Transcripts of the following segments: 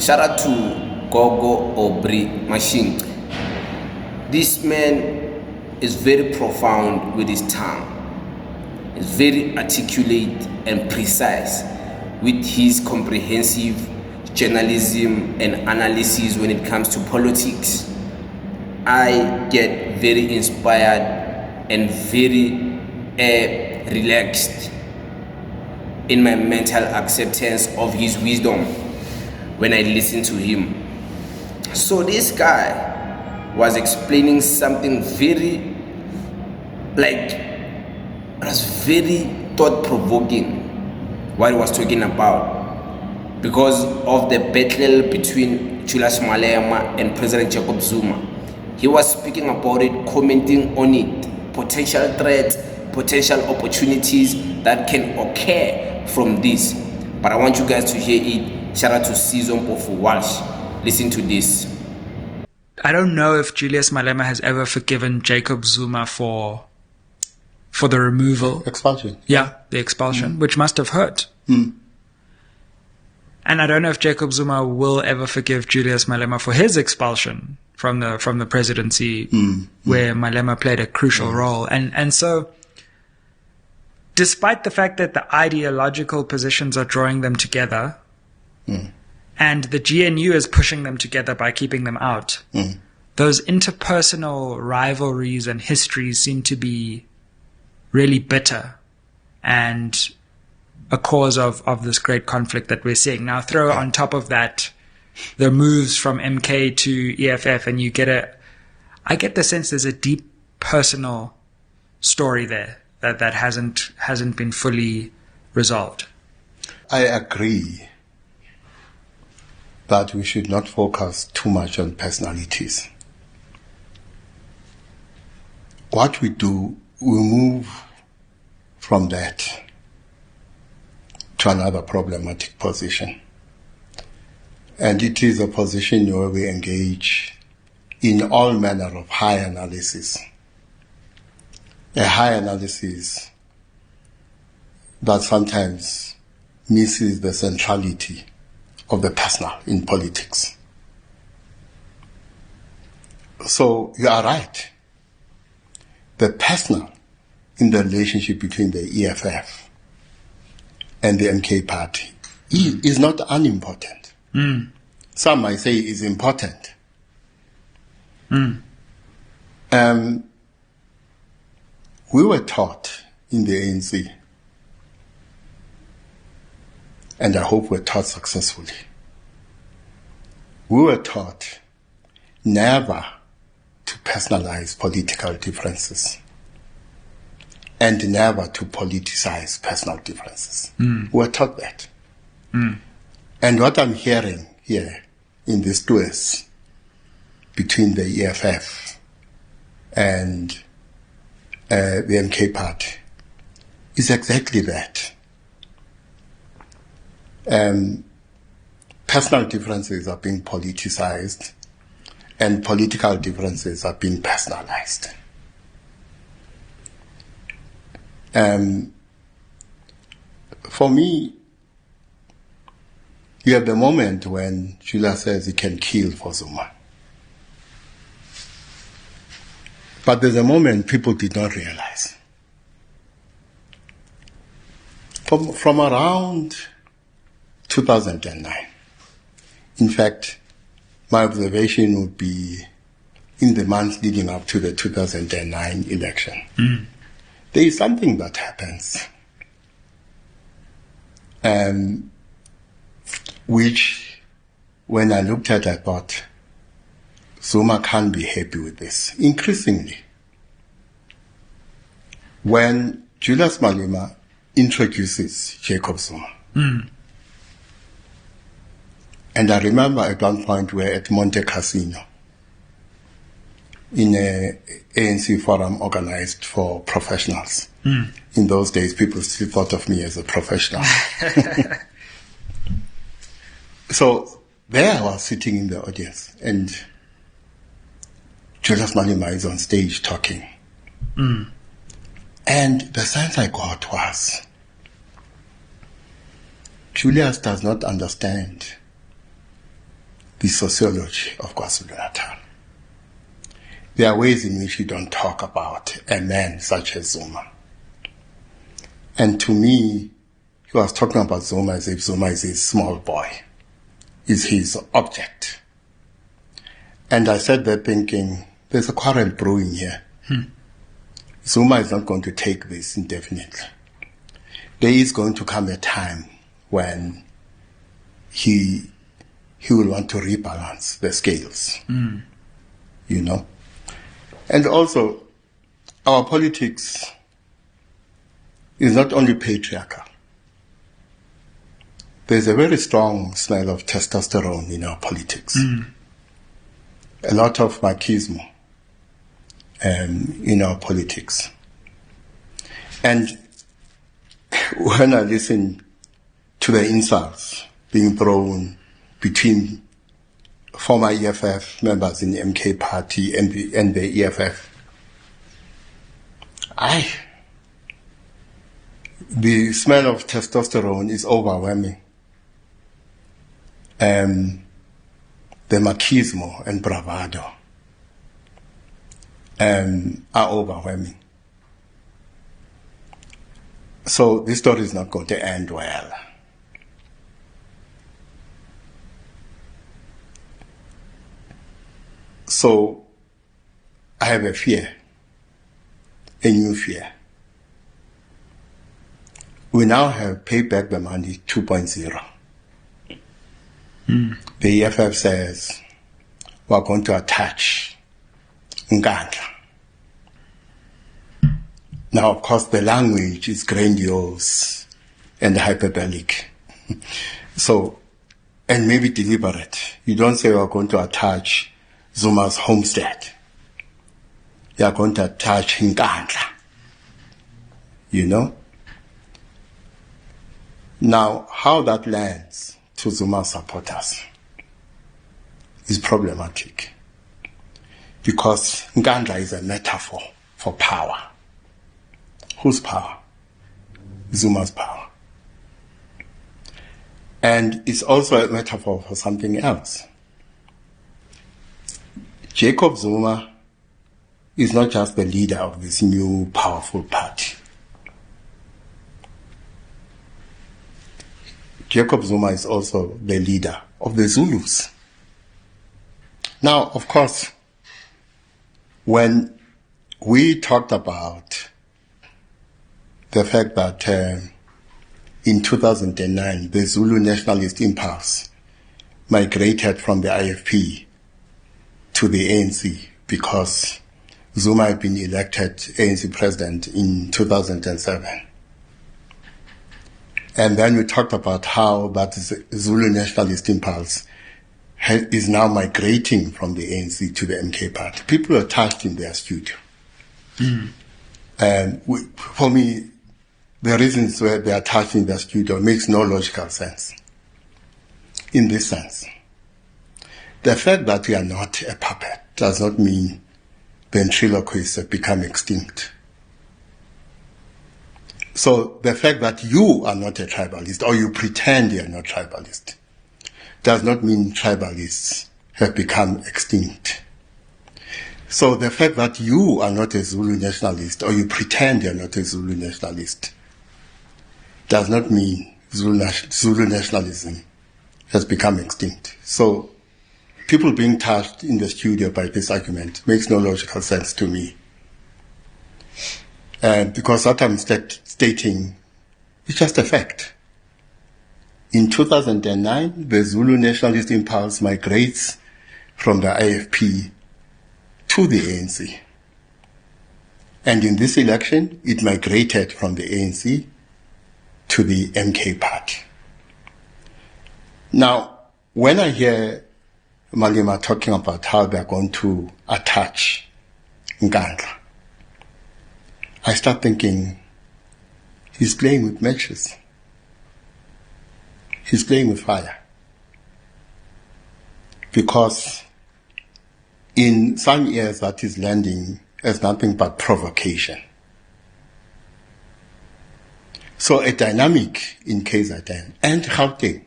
Shout out to Gogo Matshiqi. This man is very profound with his tongue. He's very articulate and precise with his comprehensive journalism and analysis when it comes to politics. I get very inspired and very relaxed in my mental acceptance of his wisdom when I listen to him. So this guy was explaining something very, it was very thought-provoking what he was talking about, because of the battle between Julius Malema and President Jacob Zuma. He was speaking about it, commenting on it, potential threats, potential opportunities that can occur from this. But I want you guys to hear it. Shout out to Season for Walsh. Listen to this. I don't know if Julius Malema has ever forgiven Jacob Zuma for the removal. Expulsion. Yeah, the expulsion, which must have hurt. And I don't know if Jacob Zuma will ever forgive Julius Malema for his expulsion from the presidency, where Malema played a crucial role. And so, despite the fact that the ideological positions are drawing them together, and the GNU is pushing them together by keeping them out, those interpersonal rivalries and histories seem to be really bitter and a cause of this great conflict that we're seeing. Now throw on top of that the moves from MK to EFF, and I get the sense there's a deep personal story there that hasn't been fully resolved. I agree that we should not focus too much on personalities. What we do, we move from that to another problematic position. And it is a position where we engage in all manner of high analysis. A high analysis that sometimes misses the centrality of the personal in politics. So you are right. The personal in the relationship between the EFF and the MK party is not unimportant. Some might say is important. We were taught in the ANC, and I hope we're taught successfully. We were taught never to personalize political differences and never to politicize personal differences. We were taught that. And what I'm hearing here in this duel between the EFF and the MK party is exactly that. Personal differences are being politicized and political differences are being personalized. For me, you have the moment when Julius says he can kill for Zuma. But there's a moment people did not realize. From around 2009, in fact, my observation would be in the months leading up to the 2009 election, there is something that happens, which, when I looked at, I thought, Zuma can't be happy with this. Increasingly, when Julius Malema introduces Jacob Zuma, and I remember at one point we're at Monte Cassino in a ANC forum organized for professionals. In those days, people still thought of me as a professional. So there I was sitting in the audience, and Julius Malema is on stage talking. And the sense I got was, Julius does not understand sociology of KwaZulu-Natal. There are ways in which you don't talk about a man such as Zuma. And to me, he was talking about Zuma as if Zuma is a small boy, is his object. And I sat there thinking, there's a quarrel brewing here. Zuma is not going to take this indefinitely. There is going to come a time when he will want to rebalance the scales, you know. And also, our politics is not only patriarchal. There's a very strong smell of testosterone in our politics. A lot of machismo in our politics. And when I listen to the insults being thrown between former EFF members in the MK party and the EFF, the smell of testosterone is overwhelming. The machismo and bravado are overwhelming. So this story is not going to end well. So I have a fear, a new fear. We now have Pay Back the Money 2.0. The EFF says we're going to attach Nkandla. Now, of course, the language is grandiose and hyperbolic. So, and maybe deliberate. You don't say we're going to attach Zuma's homestead. You are going to attach Nkandla. You know? Now, how that lands to Zuma supporters is problematic, because Nkandla is a metaphor for power. Whose power? Zuma's power. And it's also a metaphor for something else. Jacob Zuma is not just the leader of this new powerful party. Jacob Zuma is also the leader of the Zulus. Now, of course, when we talked about the fact that in 2009, the Zulu nationalist impulse migrated from the IFP to the ANC because Zuma had been elected ANC president in 2007. And then we talked about how that Zulu nationalist impulse is now migrating from the ANC to the MK party. People are touched in their studio. And for me, the reasons why they are touched in their studio makes no logical sense. In this sense, the fact that we are not a puppet does not mean ventriloquists have become extinct. So the fact that you are not a tribalist, or you pretend you are not tribalist, does not mean tribalists have become extinct. So the fact that you are not a Zulu nationalist, or you pretend you are not a Zulu nationalist, does not mean Zulu nationalism has become extinct. So people being touched in the studio by this argument makes no logical sense to me. Because what I'm stating is just a fact. In 2009, the Zulu nationalist impulse migrates from the IFP to the ANC. And in this election, it migrated from the ANC to the MK party. Now, when I hear Malema talking about how they're going to attach Nkandla, I start thinking, he's playing with matches. He's playing with fire. Because in some years that is landing as nothing but provocation. So a dynamic in KZN and Gauteng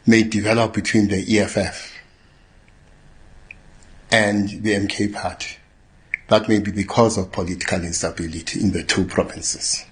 may develop between the EFF and the MK party. That may be because of political instability in the two provinces.